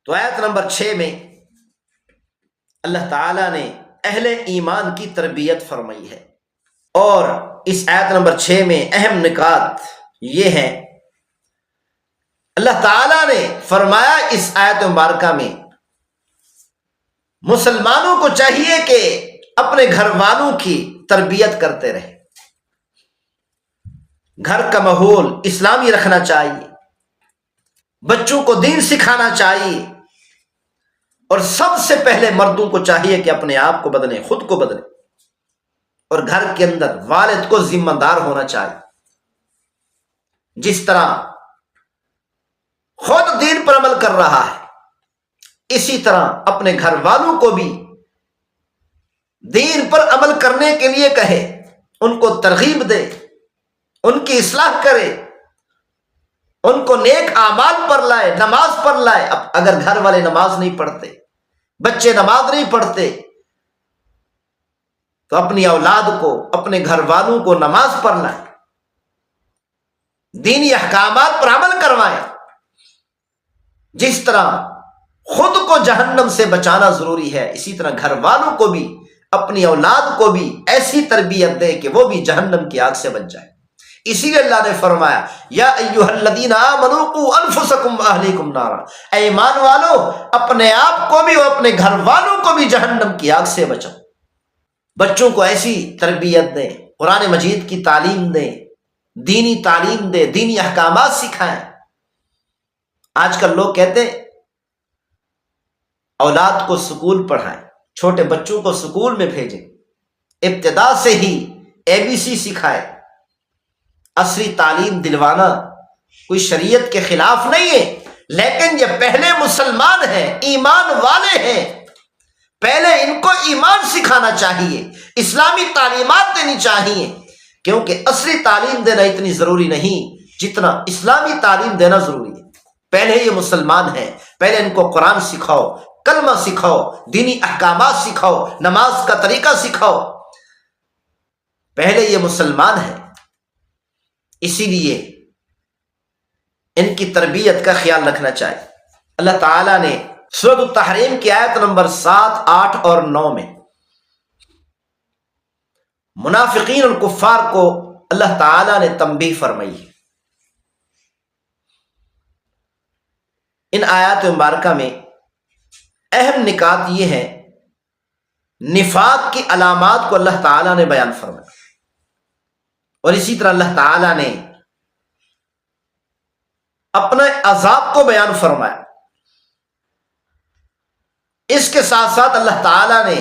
تو آیت نمبر 6 میں اللہ تعالیٰ نے اہل ایمان کی تربیت فرمائی ہے، اور اس آیت نمبر 6 میں اہم نکات یہ ہیں، اللہ تعالیٰ نے فرمایا اس آیت مبارکہ میں مسلمانوں کو چاہیے کہ اپنے گھر والوں کی تربیت کرتے رہے، گھر کا ماحول اسلامی رکھنا چاہیے، بچوں کو دین سکھانا چاہیے، اور سب سے پہلے مردوں کو چاہیے کہ اپنے آپ کو بدلیں، خود کو بدلیں، اور گھر کے اندر والد کو ذمہ دار ہونا چاہیے۔ جس طرح خود دین پر عمل کر رہا ہے، اسی طرح اپنے گھر والوں کو بھی دین پر عمل کرنے کے لیے کہے، ان کو ترغیب دے، ان کی اصلاح کرے، ان کو نیک اعمال پر لائے، نماز پر لائے۔ اب اگر گھر والے نماز نہیں پڑھتے، بچے نماز نہیں پڑھتے، تو اپنی اولاد کو، اپنے گھر والوں کو نماز پر لائیں، دینی احکامات پر عمل کروائیں۔ جس طرح خود کو جہنم سے بچانا ضروری ہے، اسی طرح گھر والوں کو بھی، اپنی اولاد کو بھی ایسی تربیت دے کہ وہ بھی جہنم کی آگ سے بچ جائے۔ اسی لیے اللہ نے فرمایا یا ایھا الذین آمنوا قوا انفسکم واہلیکم نارا، اے ایمان والو اپنے آپ کو بھی اور اپنے گھر والوں کو بھی جہنم کی آگ سے بچاؤ۔ بچوں کو ایسی تربیت دیں، قرآن مجید کی تعلیم دیں، دینی تعلیم دیں، دینی احکامات سکھائیں۔ آج کل لوگ کہتے ہیں اولاد کو سکول پڑھائیں، چھوٹے بچوں کو سکول میں بھیجیں، ابتدا سے ہی ABC سکھائے۔ عصری تعلیم دلوانا کوئی شریعت کے خلاف نہیں ہے، لیکن یہ پہلے مسلمان ہیں، ایمان والے ہیں، پہلے ان کو ایمان سکھانا چاہیے، اسلامی تعلیمات دینی چاہیے، کیونکہ عصری تعلیم دینا اتنی ضروری نہیں جتنا اسلامی تعلیم دینا ضروری ہے۔ پہلے یہ مسلمان ہیں، پہلے ان کو قرآن سکھاؤ، کلمہ سکھاؤ، دینی احکامات سکھاؤ، نماز کا طریقہ سکھاؤ، پہلے یہ مسلمان ہیں۔ اسی لیے ان کی تربیت کا خیال رکھنا چاہیے۔ اللہ تعالیٰ نے سورۃ التحریم کی آیت نمبر 7، 8 اور 9 میں منافقین اور کفار کو اللہ تعالیٰ نے تنبیہ فرمائی ہے۔ ان آیات مبارکہ میں اہم نکات یہ ہیں، نفاق کی علامات کو اللہ تعالیٰ نے بیان فرمایا، اور اسی طرح اللہ تعالیٰ نے اپنے عذاب کو بیان فرمایا۔ اس کے ساتھ ساتھ اللہ تعالیٰ نے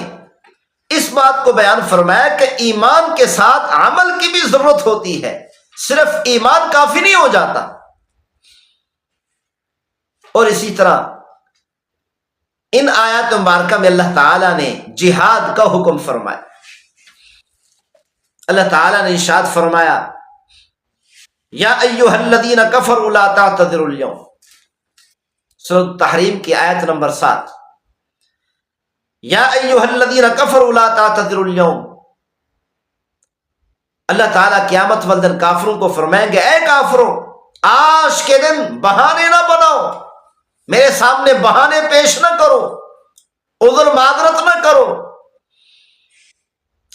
اس بات کو بیان فرمایا کہ ایمان کے ساتھ عمل کی بھی ضرورت ہوتی ہے، صرف ایمان کافی نہیں ہو جاتا۔ اور اسی طرح ان آیات مبارکہ میں اللہ تعالیٰ نے جہاد کا حکم فرمایا۔ اللہ تعالیٰ نے ارشاد فرمایا یا ایھا الذین کفروا لا تعتذروا اليوم، سورۃ التحریم کی آیت نمبر 7۔ یا ایھا الذین کفروا لا تعتذروا اليوم، اللہ تعالیٰ قیامت والے دن کافروں کو فرمائیں گے اے کافروں، آج کے دن بہانے نہ بناؤ، میرے سامنے بہانے پیش نہ کرو، عذر معذرت نہ کرو،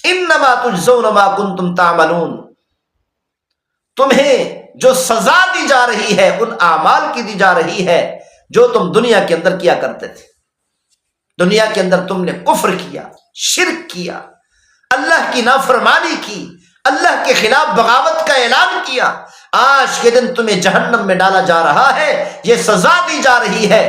انما تجزون ما کنتم تعملون، تمہیں جو سزا دی جا رہی ہے ان اعمال کی دی جا رہی ہے جو تم دنیا کے اندر کیا کرتے تھے۔ دنیا کے اندر تم نے کفر کیا، شرک کیا، اللہ کی نافرمانی کی، اللہ کے خلاف بغاوت کا اعلان کیا، آج کے دن تمہیں جہنم میں ڈالا جا رہا ہے، یہ سزا دی جا رہی ہے،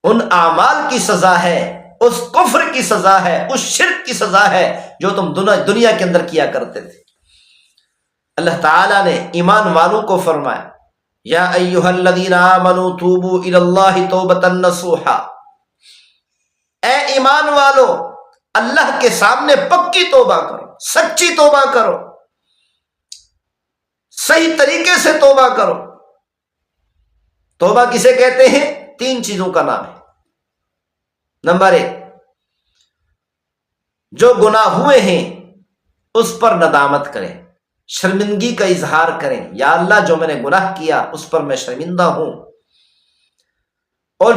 ان اعمال کی سزا ہے، اس کفر کی سزا ہے، اس شرک کی سزا ہے جو تم دنیا کے اندر کیا کرتے تھے۔ اللہ تعالیٰ نے ایمان والوں کو فرمایا یا ایھا الذین آمنوا توبوا الی اللہ توبۃ نصوحا، اے ایمان والو اللہ کے سامنے پکی توبہ کرو، سچی توبہ کرو، صحیح طریقے سے توبہ کرو۔ توبہ کسے کہتے ہیں؟ 3 چیزوں کا نام ہے۔ نمبر 1، جو گناہ ہوئے ہیں اس پر ندامت کریں، شرمندگی کا اظہار کریں، یا اللہ جو میں نے گناہ کیا اس پر میں شرمندہ ہوں۔ اور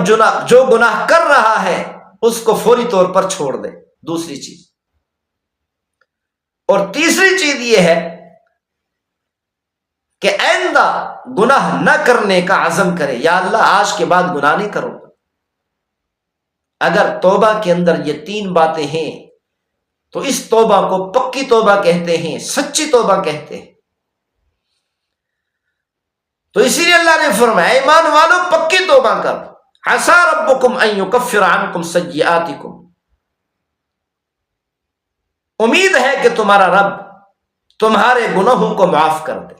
جو گناہ کر رہا ہے اس کو فوری طور پر چھوڑ دے، دوسری چیز۔ اور تیسری چیز یہ ہے کہ آئندہ گناہ نہ کرنے کا عزم کرے، یا اللہ آج کے بعد گناہ نہیں کروں گا۔ اگر توبہ کے اندر یہ تین باتیں ہیں تو اس توبہ کو پکی توبہ کہتے ہیں، سچی توبہ کہتے ہیں۔ تو اسی لیے اللہ نے فرمایا ایمان والو پکی توبہ کرو، عسى ربکم ان یکفر عنکم سیئاتکم، امید ہے کہ تمہارا رب تمہارے گناہوں کو معاف کر دے،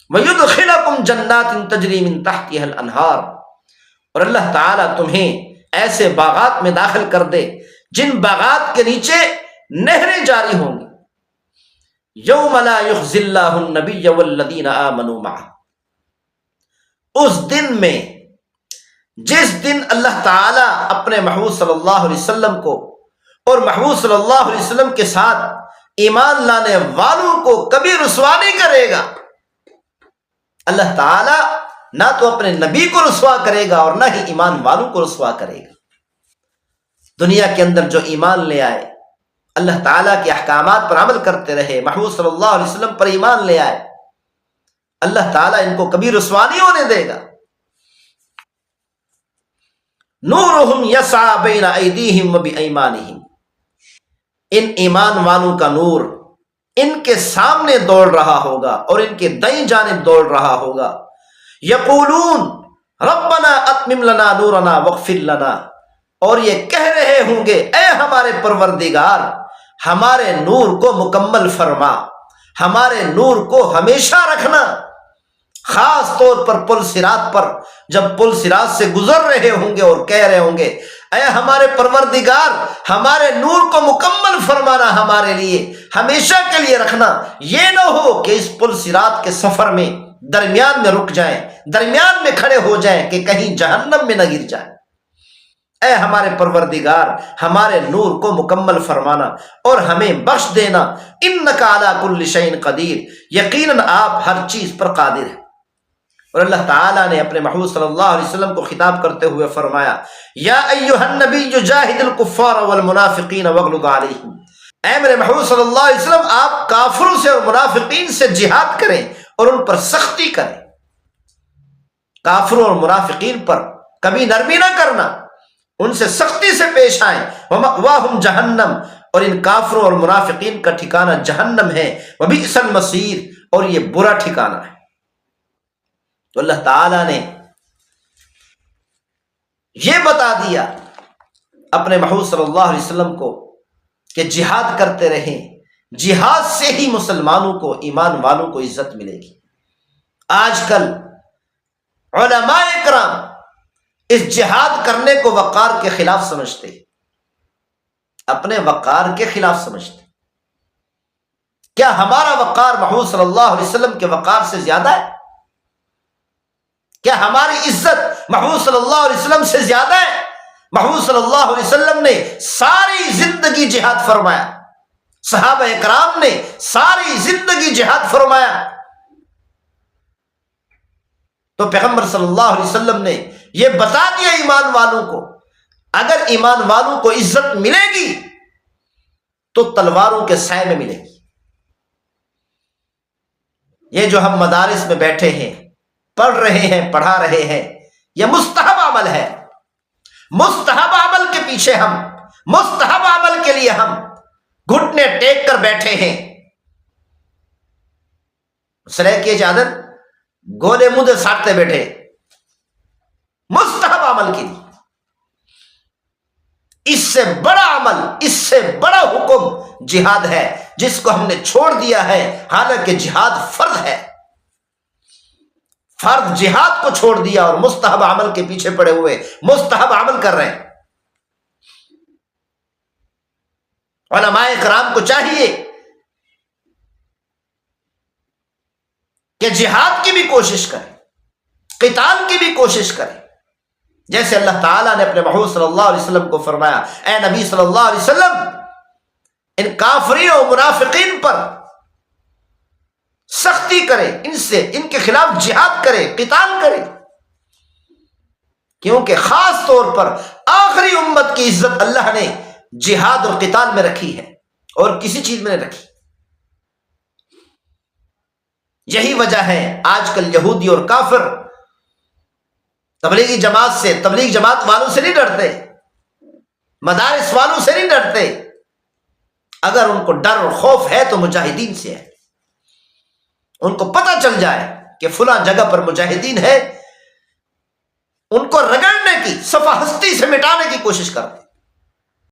وَيُدْخِلَكُمْ جَنَّاتٍ تَجْرِي مِن تَحْتِهَا الْأَنْهَارُ، اور اللہ تعالیٰ تمہیں ایسے باغات میں داخل کر دے جن باغات کے نیچے نہریں جاری ہوں گی۔ يَوْمَ لَا يُخْزِي اللَّهُ النَّبِيَّ وَالَّذِينَ آمَنُوا مَعَهُ، اس دن میں جس دن اللہ تعالیٰ اپنے محبوب صلی اللہ علیہ وسلم کو اور محبوب صلی اللہ علیہ وسلم کے ساتھ ایمان لانے والوں کو کبھی رسوا نہیں کرے گا۔ اللہ تعالیٰ نہ تو اپنے نبی کو رسوا کرے گا اور نہ ہی ایمان والوں کو رسوا کرے گا۔ دنیا کے اندر جو ایمان لے آئے، اللہ تعالیٰ کے احکامات پر عمل کرتے رہے، محبوب صلی اللہ علیہ وسلم پر ایمان لے آئے، اللہ تعالیٰ ان کو کبھی رسوا نہیں ہونے دے گا۔ نورہم یسعی بین ایدیہم وبایمانہم، ان ایمان والوں کا نور ان کے سامنے دوڑ رہا ہوگا اور ان کے دائیں جانب دوڑ رہا ہوگا۔ یقولون ربنا اتمم لنا نورنا واغفر لنا، اور یہ کہہ رہے ہوں گے اے ہمارے پروردگار ہمارے نور کو مکمل فرما، ہمارے نور کو ہمیشہ رکھنا۔ خاص طور پر پل صراط پر جب پل صراط سے گزر رہے ہوں گے اور کہہ رہے ہوں گے اے ہمارے پروردگار ہمارے نور کو مکمل فرمانا، ہمارے لیے ہمیشہ کے لیے رکھنا، یہ نہ ہو کہ اس پل صراط کے سفر میں درمیان میں رک جائیں، درمیان میں کھڑے ہو جائیں کہ کہیں جہنم میں نہ گر جائیں۔ اے ہمارے پروردگار ہمارے نور کو مکمل فرمانا اور ہمیں بخش دینا، انک علی کل شیء قدیر، یقیناً آپ ہر چیز پر قادر ہیں۔ اور اللہ تعالیٰ نے اپنے محبوب صلی اللہ علیہ وسلم کو خطاب کرتے ہوئے فرمایا یا ایھا النبی جاہد الکفار والمنافقین واغلظ علیہم، اے میرے محبوب صلی اللہ علیہ وسلم آپ کافروں سے اور منافقین سے جہاد کریں اور ان پر سختی کریں۔ کافروں اور منافقین پر کبھی نرمی نہ کرنا، ان سے سختی سے پیش آئیں۔ ومأواہم جہنم، اور ان کافروں اور منافقین کا ٹھکانہ جہنم ہے، وبئس المصیر، اور یہ برا ٹھکانہ ہے۔ تو اللہ تعالیٰ نے یہ بتا دیا اپنے محبوب صلی اللہ علیہ وسلم کو کہ جہاد کرتے رہیں، جہاد سے ہی مسلمانوں کو، ایمان والوں کو عزت ملے گی۔ آج کل علماء کرام اس جہاد کرنے کو وقار کے خلاف سمجھتے، اپنے وقار کے خلاف سمجھتے۔ کیا ہمارا وقار محبوب صلی اللہ علیہ وسلم کے وقار سے زیادہ ہے؟ کیا ہماری عزت محبوب صلی اللہ علیہ وسلم سے زیادہ ہے؟ محبوب صلی اللہ علیہ وسلم نے ساری زندگی جہاد فرمایا، صحابہ اکرام نے ساری زندگی جہاد فرمایا، تو پیغمبر صلی اللہ علیہ وسلم نے یہ بتا دیا ایمان والوں کو اگر ایمان والوں کو عزت ملے گی تو تلواروں کے سائے میں ملے گی۔ یہ جو ہم مدارس میں بیٹھے ہیں، پڑھ رہے ہیں، پڑھا رہے ہیں، یہ مستحب عمل ہے۔ مستحب عمل کے پیچھے ہم، مستحب عمل کے لیے ہم گھٹنے ٹیک کر بیٹھے ہیں۔ سرے کی اجازت گولے منہ ساٹتے بیٹھے، مستحب عمل کے لیے۔ اس سے بڑا عمل، اس سے بڑا حکم جہاد ہے جس کو ہم نے چھوڑ دیا ہے، حالانکہ جہاد فرض ہے۔ فرض جہاد کو چھوڑ دیا اور مستحب عمل کے پیچھے پڑے ہوئے مستحب عمل کر رہے ہیں۔ علماء کرام کو چاہیے کہ جہاد کی بھی کوشش کریں، قتال کی بھی کوشش کریں، جیسے اللہ تعالیٰ نے اپنے محبوب صلی اللہ علیہ وسلم کو فرمایا اے نبی صلی اللہ علیہ وسلم ان کافرین و منافقین پر سختی کرے، ان سے، ان کے خلاف جہاد کرے، قتال کرے۔ کیونکہ خاص طور پر آخری امت کی عزت اللہ نے جہاد اور قتال میں رکھی ہے اور کسی چیز میں نہیں رکھی. یہی وجہ ہے آج کل یہودی اور کافر تبلیغی جماعت سے، تبلیغ جماعت والوں سے نہیں ڈرتے، مدارس والوں سے نہیں ڈرتے. اگر ان کو ڈر اور خوف ہے تو مجاہدین سے ہے. ان کو پتہ چل جائے کہ فلاں جگہ پر مجاہدین ہے، ان کو رگڑنے کی، صفحہ ہستی سے مٹانے کی کوشش کرتے.